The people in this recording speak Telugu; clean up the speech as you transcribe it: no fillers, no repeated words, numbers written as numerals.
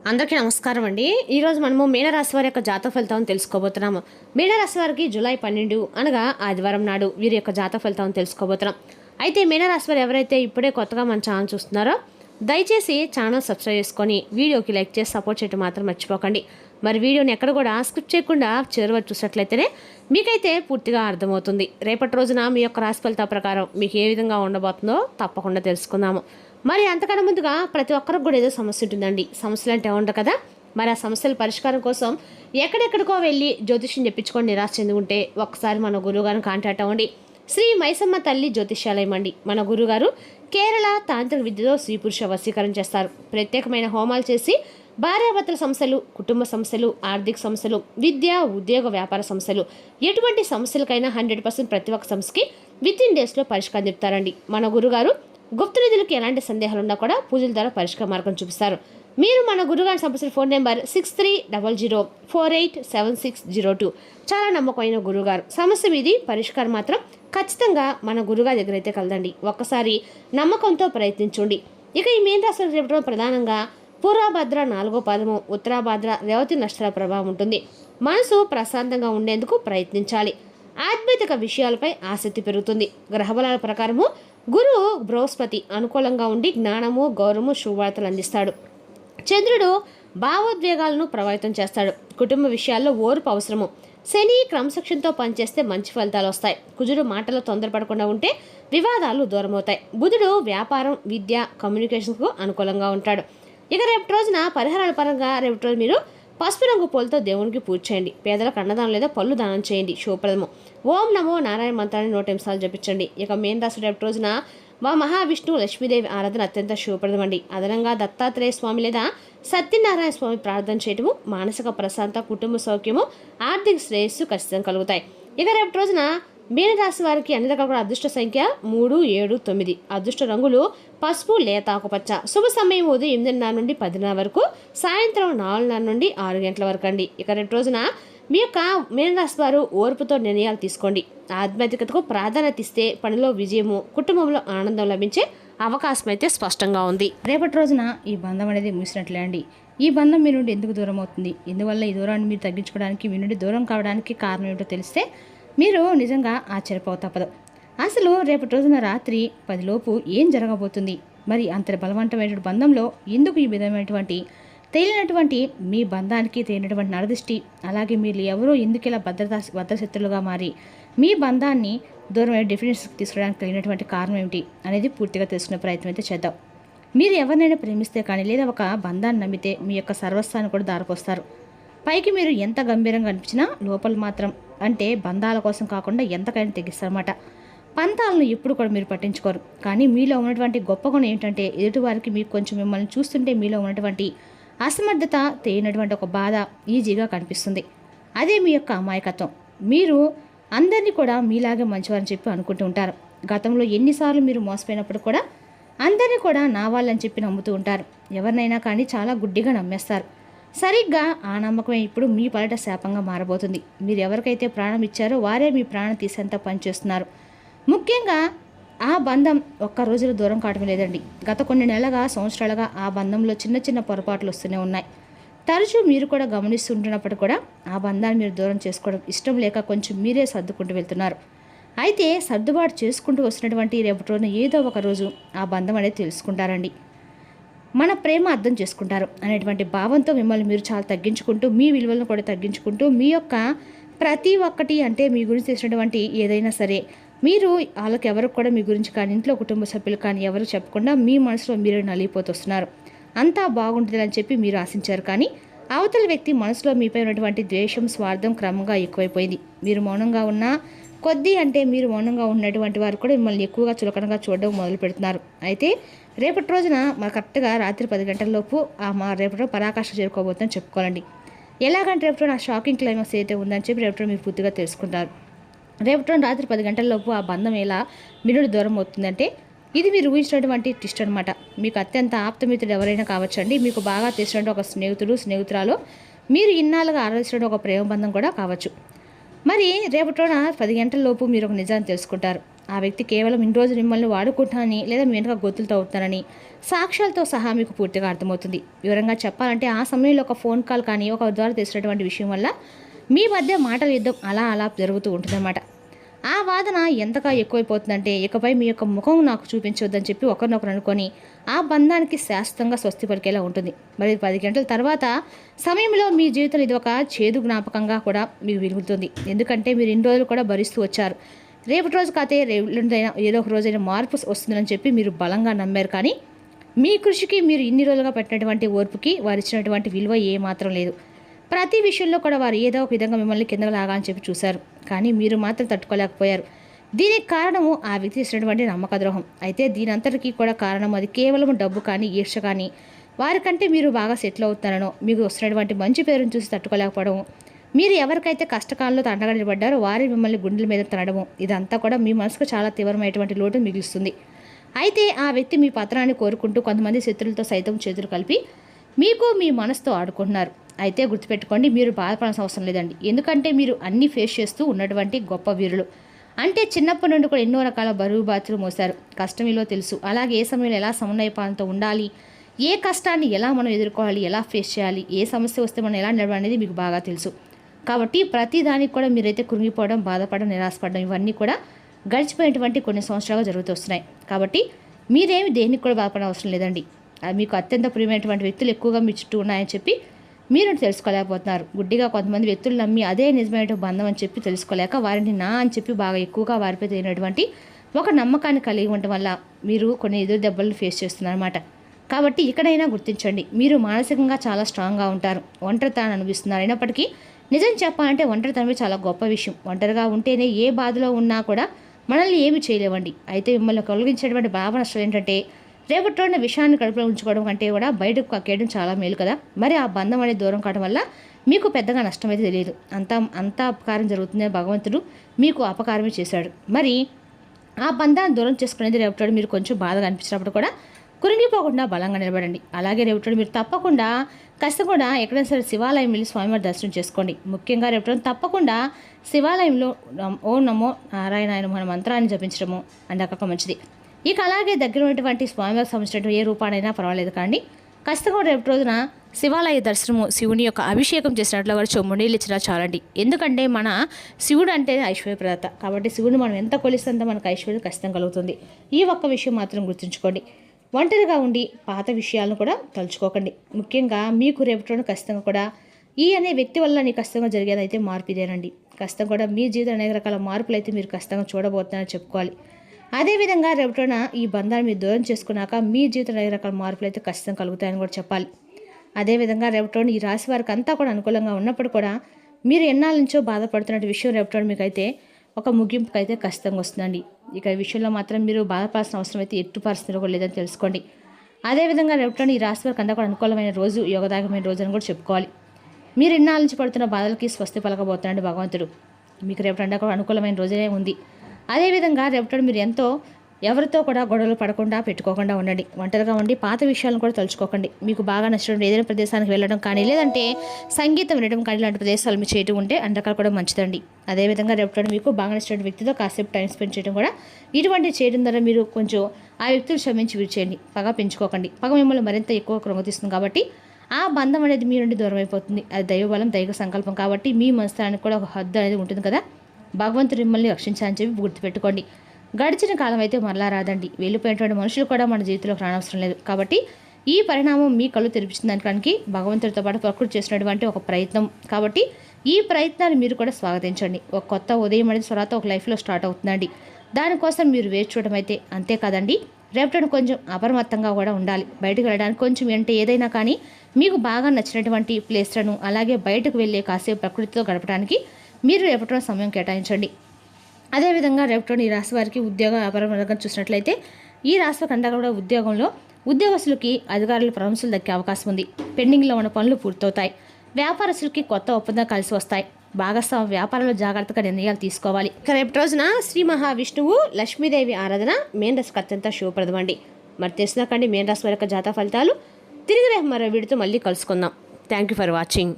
అందరికీ నమస్కారం అండి. ఈరోజు మనము మీనరాశి వారి యొక్క జాతక ఫలితాలను తెలుసుకోబోతున్నాము. మీనరాశి వారికి జూలై 12 అనగా ఆదివారం నాడు వీరి యొక్క జాతక ఫలితాలను తెలుసుకోబోతున్నాం. అయితే మీనరాశి వారు ఎవరైతే ఇప్పుడే కొత్తగా మన ఛానల్ చూస్తున్నారో దయచేసి ఛానల్ సబ్స్క్రైబ్ చేసుకొని వీడియోకి లైక్ చేసి సపోర్ట్ చేయడం మాత్రం మర్చిపోకండి. మరి వీడియోని ఎక్కడ కూడా స్కిప్ చేయకుండా చివరి వరకు చూసినట్లయితేనే మీకైతే పూర్తిగా అర్థమవుతుంది. రేపటి రోజున మీ యొక్క రాశి ఫలితాల ప్రకారం మీకు ఏ విధంగా ఉండబోతుందో తప్పకుండా తెలుసుకుందాము. మరి అంతకన్నా ముందుగా ప్రతి ఒక్కరికి కూడా ఏదో సమస్య ఉంటుందండి. సమస్యలు అంటే ఉండవు కదా. మరి ఆ సమస్యల పరిష్కారం కోసం ఎక్కడెక్కడికో వెళ్ళి జ్యోతిష్యం చెప్పించుకొని నిరాశ చెందుకుంటే ఒక్కసారి మన గురువుగారిని కాంటాక్ట్ అవ్వండి. శ్రీ మైసమ్మ తల్లి జ్యోతిష్యాలయం అండి. మన గురుగారు కేరళ తాంత్రిక విద్యలో స్త్రీ పురుష వశీకరణ చేస్తారు. ప్రత్యేకమైన హోమాలు చేసి భార్యాభర్తల సమస్యలు, కుటుంబ సమస్యలు, ఆర్థిక సమస్యలు, విద్య, ఉద్యోగ, వ్యాపార సమస్యలు, ఎటువంటి సమస్యలకైనా 100% ప్రతి ఒక్క సమస్యకి వితిన్ డేస్లో పరిష్కారం చెప్తారండి. మన గురుగారు గుప్త నిధులకు ఎలాంటి సందేహాలు ఉన్నా కూడా పూజల ద్వారా పరిష్కార మార్గం చూపిస్తారు. మీరు మన గురుగారిని సంప్రదించిన ఫోన్ నెంబర్ 6300487602. చాలా నమ్మకమైన గురుగారు. సమస్య మీది పరిష్కారం మాత్రం ఖచ్చితంగా మన గురుగారి దగ్గర అయితే కలదండి. ఒక్కసారి నమ్మకంతో ప్రయత్నించండి. ఇక ఈ మీన రాశి రేపటి ప్రధానంగా పూర్వభద్ర 4వ పాదము, ఉత్తరాభద్ర, రేవతి నక్షత్రాల ప్రభావం ఉంటుంది. మనసు ప్రశాంతంగా ఉండేందుకు ప్రయత్నించాలి. ఆధ్యాత్మిక విషయాలపై ఆసక్తి పెరుగుతుంది. గ్రహబలాల ప్రకారము గురువు బృహస్పతి అనుకూలంగా ఉండి జ్ఞానము, గౌరవము, శుభవార్తలు అందిస్తాడు. చంద్రుడు భావోద్వేగాలను ప్రభావితం చేస్తాడు. కుటుంబ విషయాల్లో ఓర్పు అవసరము. శని క్రమశిక్షణతో పనిచేస్తే మంచి ఫలితాలు వస్తాయి. కుజుడు మాటలో తొందరపడకుండా ఉంటే వివాదాలు దూరమవుతాయి. బుధుడు వ్యాపారం, విద్య, కమ్యూనికేషన్కు అనుకూలంగా ఉంటాడు. ఇక రేపటి రోజున పరిహారాల పరంగా రేపటి రోజు మీరు పసుపు రంగు పూలతో దేవునికి పూజ చేయండి. పేదలకు అన్నదానం లేదా పళ్ళు దానం చేయండి. శుభప్రదము. ఓం నమో నారాయణ మంత్రాన్ని 108 సార్లు జపించండి. ఇక మీన రాశి రేపటి రోజున మహావిష్ణు, లక్ష్మీదేవి ఆరాధన అత్యంత శుభప్రదమండి. అదనంగా దత్తాత్రేయ స్వామి లేదా సత్యనారాయణ స్వామి ప్రార్థన చేయటము మానసిక ప్రశాంత, కుటుంబ సౌఖ్యము, ఆర్థిక శ్రేయస్సు ఖచ్చితంగా కలుగుతాయి. ఇక రేపటి రోజున మీనరాశి వారికి అన్ని రకాల అదృష్ట సంఖ్య 3, 7, 9. అదృష్ట రంగులు పసుపు, లేత ఆకుపచ్చ. శుభ సమయం ఉదయం 8:30 నుండి 10:00 వరకు, సాయంత్రం 4:30 నుండి 6 గంటల వరకు అండి. ఇక రేపు రోజున మీ యొక్క మీనరాశి వారు ఓర్పుతో నిర్ణయాలు తీసుకోండి. ఆధ్యాత్మికతకు ప్రాధాన్యత ఇస్తే పనిలో విజయము, కుటుంబంలో ఆనందం లభించే అవకాశం అయితే స్పష్టంగా ఉంది. రేపటి రోజున ఈ బంధం అనేది ముగిసినట్లే అండి. ఈ బంధం మీ నుండి ఎందుకు దూరం అవుతుంది, ఎందువల్ల ఈ దూరాన్ని మీరు తగ్గించుకోవడానికి, మీ నుండి దూరం కావడానికి కారణం ఏమిటో తెలిస్తే మీరు నిజంగా ఆశ్చర్యపోవ తప్పదు. అసలు రేపటి రోజున రాత్రి 10 లోపు ఏం జరగబోతుంది, మరి అంత బలవంతమైన బంధంలో ఎందుకు ఈ విధమైనటువంటి తేలినటువంటి మీ బంధానికి తేలినటువంటి నరదృష్టి, అలాగే మీరు ఎవరో ఎందుకు ఇలా భద్రశత్రులుగా మారి మీ బంధాన్ని దూరమైన డెఫినెట్స్కి తీసుకోవడానికి కలిగినటువంటి కారణం ఏమిటి అనేది పూర్తిగా తెలుసుకునే ప్రయత్నం అయితే చేద్దాం. మీరు ఎవరినైనా ప్రేమిస్తే కానీ లేదా ఒక బంధాన్ని నమ్మితే మీ యొక్క సర్వస్వాన్ని కూడా దారిపోస్తారు. పైకి మీరు ఎంత గంభీరంగా అనిపించినా లోపల మాత్రం అంటే బంధాల కోసం కాకుండా ఎంతకైనా తెగిస్తారన్నమాట. పంతాలను ఎప్పుడు కూడా మీరు పట్టించుకోరు. కానీ మీలో ఉన్నటువంటి గొప్ప గుణం ఏంటంటే ఎదుటివారికి మీకు కొంచెం మిమ్మల్ని చూస్తుంటే మీలో ఉన్నటువంటి అసమర్థత, తేలినటువంటి ఒక బాధ ఈజీగా కనిపిస్తుంది. అదే మీ యొక్క అమాయకత్వం. మీరు అందరినీ కూడా మీలాగే మంచివారని చెప్పి అనుకుంటూ ఉంటారు. గతంలో ఎన్నిసార్లు మీరు మోసపోయినప్పుడు కూడా అందరినీ కూడా నా వాళ్ళని చెప్పి నమ్ముతూ ఉంటారు. ఎవరినైనా కానీ చాలా గుడ్డిగా నమ్మేస్తారు. సరిగ్గా ఆ నమ్మకమే ఇప్పుడు మీ పలట శాపంగా మారబోతుంది. మీరు ఎవరికైతే ప్రాణం ఇచ్చారో వారే మీ ప్రాణం తీసేంత పనిచేస్తున్నారు. ముఖ్యంగా ఆ బంధం ఒక్క రోజులో దూరం కావడం లేదండి. గత కొన్ని నెలలుగా, సంవత్సరాలుగా ఆ బంధంలో చిన్న చిన్న పొరపాట్లు వస్తూనే ఉన్నాయి. తరచూ మీరు కూడా గమనిస్తుంటున్నప్పుడు కూడా ఆ బంధాన్ని మీరు దూరం చేసుకోవడం ఇష్టం లేక కొంచెం మీరే సర్దుకుంటూ వెళ్తున్నారు. అయితే సర్దుబాటు చేసుకుంటూ వస్తున్నటువంటి రేపటి రోజున ఏదో ఒక రోజు ఆ బంధం అనేది తెలుసుకుంటారండి. మన ప్రేమ అర్థం చేసుకుంటారు అనేటువంటి భావంతో మిమ్మల్ని మీరు చాలా తగ్గించుకుంటూ, మీ విలువలను కూడా తగ్గించుకుంటూ, మీ యొక్క ప్రతి ఒక్కటి అంటే మీ గురించి తెలిసినటువంటి ఏదైనా సరే మీరు వాళ్ళకి ఎవరికి కూడా మీ గురించి కానీ, ఇంట్లో కుటుంబ సభ్యులు కానీ ఎవరు చెప్పకుండా మీ మనసులో మీరే నలిగిపోతున్నారు. అంతా బాగుంటుంది అని చెప్పి మీరు ఆశించారు. కానీ అవతల వ్యక్తి మనసులో మీపై ఉన్నటువంటి ద్వేషం, స్వార్థం క్రమంగా ఎక్కువైపోయింది. మీరు మౌనంగా ఉన్నా కొద్దీ అంటే మీరు మౌనంగా ఉన్నటువంటి వారు కూడా మిమ్మల్ని ఎక్కువగా చులకనగా చూడడం మొదలు పెడుతున్నారు. అయితే రేపటి రోజున కరెక్ట్గా రాత్రి 10 గంటలలోపు రేపటి పరాకాష్ఠ చేరుకోబోతుందని చెప్పుకోవాలండి. ఎలాగంటే రేపటి ఆ షాకింగ్ క్లైమాక్స్ అయితే ఉందని చెప్పి రేపటి మీరు పూర్తిగా తెలుసుకుంటారు. రేపటి రాత్రి 10 గంటలలోపు ఆ బంధం ఎలా మీరు దూరం అవుతుందంటే ఇది మీరు ఊహించినటువంటి ట్విస్ట్ అనమాట. మీకు అత్యంత ఆప్తమిత్రుడు ఎవరైనా కావచ్చండి. మీకు బాగా తెలిసినటువంటి ఒక స్నేహితురాలో మీరు ఇన్నాళ్ళుగా ఆరాధించిన ఒక ప్రేమ బంధం కూడా కావచ్చు. మరి రేపటి రోజున 10 గంటలలోపు మీరు ఒక నిజాన్ని తెలుసుకుంటారు. ఆ వ్యక్తి కేవలం ఇన్ని రోజులు మిమ్మల్ని వాడుకుంటానని లేదా మీ వెనుక గొత్తులతో అవుతానని సాక్ష్యాలతో సహా మీకు పూర్తిగా అర్థమవుతుంది. వివరంగా చెప్పాలంటే ఆ సమయంలో ఒక ఫోన్ కాల్ కానీ ఒక ద్వారా తెలిసినటువంటి విషయం వల్ల మీ మధ్య మాటల యుద్ధం అలా అలా జరుగుతూ ఉంటుందన్నమాట. ఆ వాదన ఎంతగా ఎక్కువైపోతుందంటే ఇకపై మీ యొక్క ముఖం నాకు చూపించొద్దని చెప్పి ఒకరినొకరు అనుకొని ఆ బంధానికి శాశ్వతంగా స్వస్తి పలికేలా ఉంటుంది. మరి 10 గంటల తర్వాత సమయంలో మీ జీవితంలో ఇది ఒక చేదు జ్ఞాపకంగా కూడా మీకు మిగులుతుంది. ఎందుకంటే మీరు ఇన్ని రోజులు కూడా భరిస్తూ వచ్చారు. రేపటి రోజు కాతే రేపుదైనా ఏదో ఒక రోజైనా మార్పు వస్తుందని చెప్పి మీరు బలంగా నమ్మారు. కానీ మీ కృషికి మీరు ఇన్ని రోజులుగా పెట్టినటువంటి ఓర్పుకి వారు ఇచ్చినటువంటి విలువ ఏమాత్రం లేదు. ప్రతి విషయంలో కూడా వారు ఏదో ఒక విధంగా మిమ్మల్ని కిందకు లాగాలని చెప్పి చూశారు. కానీ మీరు మాత్రం తట్టుకోలేకపోయారు. దీనికి కారణము ఆ వ్యక్తి ఇచ్చినటువంటి నమ్మక ద్రోహం. అయితే దీనంతటికీ కూడా కారణం అది కేవలం డబ్బు కానీ ఈర్ష్య కానీ వారికంటే మీరు బాగా సెటిల్ అవుతారనో మీకు వస్తున్నటువంటి మంచి పేరును చూసి తట్టుకోలేకపోవడం, మీరు ఎవరికైతే కష్టకాలంలో తండగా నిలబడ్డారో వారి మిమ్మల్ని గుండెల మీద తనడము, ఇదంతా కూడా మీ మనసుకు చాలా తీవ్రమైనటువంటి లోటును మిగులుస్తుంది. అయితే ఆ వ్యక్తి మీ పత్రాన్ని కోరుకుంటూ కొంతమంది శత్రులతో సైతం చేతులు కలిపి మీకు మీ మనసుతో ఆడుకుంటున్నారు. అయితే గుర్తుపెట్టుకోండి, మీరు బాధపడాల్సిన అవసరం లేదండి. ఎందుకంటే మీరు అన్నీ ఫేస్ చేస్తూ ఉన్నటువంటి గొప్ప వీరులు. అంటే చిన్నప్పటి నుండి కూడా ఎన్నో రకాల బరువు బాధ్యతలు మోశారు. కష్టం విలువ తెలుసు. అలాగే ఏ సమయంలో ఎలా సమన్వయపాలనతో ఉండాలి, ఏ కష్టాన్ని ఎలా మనం ఎదుర్కోవాలి, ఎలా ఫేస్ చేయాలి, ఏ సమస్య వస్తే మనం ఎలా నడవాలి అనేది మీకు బాగా తెలుసు. కాబట్టి ప్రతి దానికి కూడా మీరైతే కృంగిపోవడం, బాధపడడం, నిరాశపడడం ఇవన్నీ కూడా గడిచిపోయినటువంటి కొన్ని సంవత్సరాలుగా జరుగుతూ వస్తున్నాయి. కాబట్టి మీరేమి దేనికి కూడా బాధపడడం అవసరం లేదండి. మీకు అత్యంత ప్రియమైనటువంటి వ్యక్తులు ఎక్కువగా మీ చుట్టూ ఉన్నాయని చెప్పి మీరు తెలుసుకోలేకపోతున్నారు. గుడ్డిగా కొంతమంది వ్యక్తులు నమ్మి అదే నిజమైన బంధం అని చెప్పి తెలుసుకోలేక వారిని నా అని చెప్పి బాగా ఎక్కువగా వారిపై తగినటువంటి ఒక నమ్మకాన్ని కలిగి ఉండటం వల్ల మీరు కొన్ని ఎదురు దెబ్బలను ఫేస్ చేస్తున్నారన్నమాట. కాబట్టి ఇక్కడైనా గుర్తించండి, మీరు మానసికంగా చాలా స్ట్రాంగ్గా ఉంటారు. ఒంటరితనాన్ని అనుభవిస్తున్నారు. అయినప్పటికీ నిజం చెప్పాలంటే ఒంటరితనమే చాలా గొప్ప విషయం. ఒంటరిగా ఉంటేనే ఏ బాధలో ఉన్నా కూడా మనల్ని ఏమి చేయలేవండి. అయితే మిమ్మల్ని కలిగించేటువంటి భావన అసలు ఏంటంటే రేపటి రోజున విషయాన్ని కడుపులో ఉంచుకోవడం కంటే కూడా బయటకు కక్కేయడం చాలా మేలు కదా. మరి ఆ బంధం అనేది దూరం కావడం వల్ల మీకు పెద్దగా నష్టం అయితే తెలియదు. అంతా అపకారం జరుగుతుందని భగవంతుడు మీకు అపకారమే చేశాడు. మరి ఆ బంధాన్ని దూరం చేసుకునేది రేపటి మీరు కొంచెం బాధగా అనిపించినప్పుడు కూడా కురింగిపోకుండా బలంగా నిలబడండి. అలాగే రేపటి మీరు తప్పకుండా కూడా ఎక్కడైనా సరే శివాలయం వెళ్ళి స్వామివారి దర్శనం చేసుకోండి. ముఖ్యంగా రేపటి తప్పకుండా శివాలయంలో ఓం నమో నారాయణ మన మంత్రాన్ని జపించడము అక్కడ మంచిది. ఇక అలాగే దగ్గర ఉన్నటువంటి స్వామివారికి సంబంధించినటువంటి ఏ రూపానైనా పర్వాలేదు కానీ ఖచ్చితంగా రేపు రోజున శివాలయ దర్శనము శివుని యొక్క అభిషేకం చేసినట్లు వారు చొమ్మునీళ్ళు ఇచ్చినా చాలండి. ఎందుకంటే మన శివుడు అంటే ఐశ్వర్యప్రదాత. కాబట్టి శివుడిని మనం ఎంత కొలిస్తుందో మనకు ఐశ్వర్యం ఖచ్చితంగా కలుగుతుంది. ఈ ఒక్క విషయం మాత్రం గుర్తుంచుకోండి. ఒంటరిగా ఉండి పాత విషయాలను కూడా తలుచుకోకండి. ముఖ్యంగా మీకు రేపటి ఖచ్చితంగా కూడా ఈ అనే వ్యక్తి వల్ల నీకు ఖచ్చితంగా జరిగేదైతే మార్పు ఇదేనండి. ఖచ్చితంగా కూడా మీ జీవితం అనేక రకాల మార్పులు అయితే మీరు ఖచ్చితంగా చూడబోతున్నారని చెప్పుకోవాలి. అదేవిధంగా రేపటిన ఈ బంధాన్ని మీరు దూరం చేసుకున్నాక మీ జీవితంలో అనేక రకాల మార్పులు అయితే ఖచ్చితంగా కలుగుతాయని కూడా చెప్పాలి. అదేవిధంగా రేపటి ఈ రాశి వారికి అంతా కూడా అనుకూలంగా ఉన్నప్పుడు కూడా మీరు ఎన్నాళ్ళ నుంచో బాధపడుతున్న విషయం రేపటి మీకు అయితే ఒక ముగింపుకి అయితే ఖచ్చితంగా వస్తుందండి. ఇక ఈ విషయంలో మాత్రం మీరు బాధపడాల్సిన అవసరం అయితే ఎట్టు పరిస్థితులు కూడా లేదని తెలుసుకోండి. అదేవిధంగా రేపటి ఈ రాశి వారికి అంతా కూడా అనుకూలమైన రోజు, యోగదాయకమైన రోజు అని కూడా చెప్పుకోవాలి. మీరు ఎన్నాళ్ళ నుంచి పడుతున్న బాధలకి స్వస్తి పలకబోతున్నాడు భగవంతుడు. మీకు రేపటి కూడా అనుకూలమైన రోజునే ఉంది. అదేవిధంగా రేపటి మీరు ఎవరితో కూడా గొడవలు పడకుండా పెట్టుకోకుండా ఉండండి. ఒంటరిగా ఉండి పాత విషయాలను కూడా తలుచుకోకండి. మీకు బాగా నచ్చినటువంటి ఏదైనా ప్రదేశానికి వెళ్ళడం కానీ లేదంటే సంగీతం వినడం కానీ ఇలాంటి ప్రదేశాలు మీరు చేయడం ఉంటే అండకాలు కూడా మంచిదండి. అదేవిధంగా రేపటి మీకు బాగా నచ్చినటువంటి వ్యక్తితో కాసేపు టైం స్పెండ్ చేయడం కూడా ఇటువంటి చేయడం ద్వారా మీరు కొంచెం ఆ వ్యక్తులు క్షమించి విడిచేయండి. పగ పెంచుకోకండి. పగ మిమ్మల్ని మరింత ఎక్కువ కృంగతీస్తుంది. కాబట్టి ఆ బంధం అనేది మీ నుండి దూరం అయిపోతుంది. అది దైవబలం, దైవ సంకల్పం. కాబట్టి మీ మనస్థానానికి కూడా ఒక హద్దు అనేది ఉంటుంది కదా. భగవంతుడు మిమ్మల్ని రక్షించాలని చెప్పి గుర్తుపెట్టుకోండి. గడిచిన కాలం అయితే మరలా రాదండి. వెళ్ళిపోయినటువంటి మనుషులు కూడా మన జీవితంలో రానవసరం లేదు. కాబట్టి ఈ పరిణామం మీ కళ్ళు తెరిపించడానికి భగవంతుడితో పాటు ప్రకృతి చేసినటువంటి ఒక ప్రయత్నం. కాబట్టి ఈ ప్రయత్నాన్ని మీరు కూడా స్వాగతించండి. ఒక కొత్త ఉదయం అనేది తర్వాత ఒక లైఫ్లో స్టార్ట్ అవుతుందండి. దానికోసం మీరు వేచి చూడడం అయితే అంతే కాదండి. రేపటి కొంచెం అప్రమత్తంగా కూడా ఉండాలి. బయటకు వెళ్ళడానికి కొంచెం అంటే ఏదైనా కానీ మీకు బాగా నచ్చినటువంటి ప్లేస్లను అలాగే బయటకు వెళ్ళే కాసేపు ప్రకృతితో గడపడానికి మీరు రేపటి సమయం కేటాయించండి. అదేవిధంగా రేపటి ఈ రాశి వారికి ఉద్యోగ వ్యాపారం చూసినట్లయితే ఈ రాశి వారికి కూడా ఉద్యోగంలో ఉద్యోగస్తులకి అధికారుల ప్రశంసలు దక్కే అవకాశం ఉంది. పెండింగ్లో ఉన్న పనులు పూర్తవుతాయి. వ్యాపారస్తులకి కొత్త ఒప్పందాలు కలిసి వస్తాయి. భాగస్వామ్య వ్యాపారంలో జాగ్రత్తగా నిర్ణయాలు తీసుకోవాలి. రేపటి రోజున శ్రీ మహావిష్ణువు లక్ష్మీదేవి ఆరాధన మేన్ రాశికి అత్యంత శుభప్రదం అండి. మరి తెలిసినాకండి మేన్ రాశి వారి యొక్క జాతక ఫలితాలు. తిరిగి రేపు మరో వీడితో మళ్ళీ కలుసుకుందాం. Thank you for watching.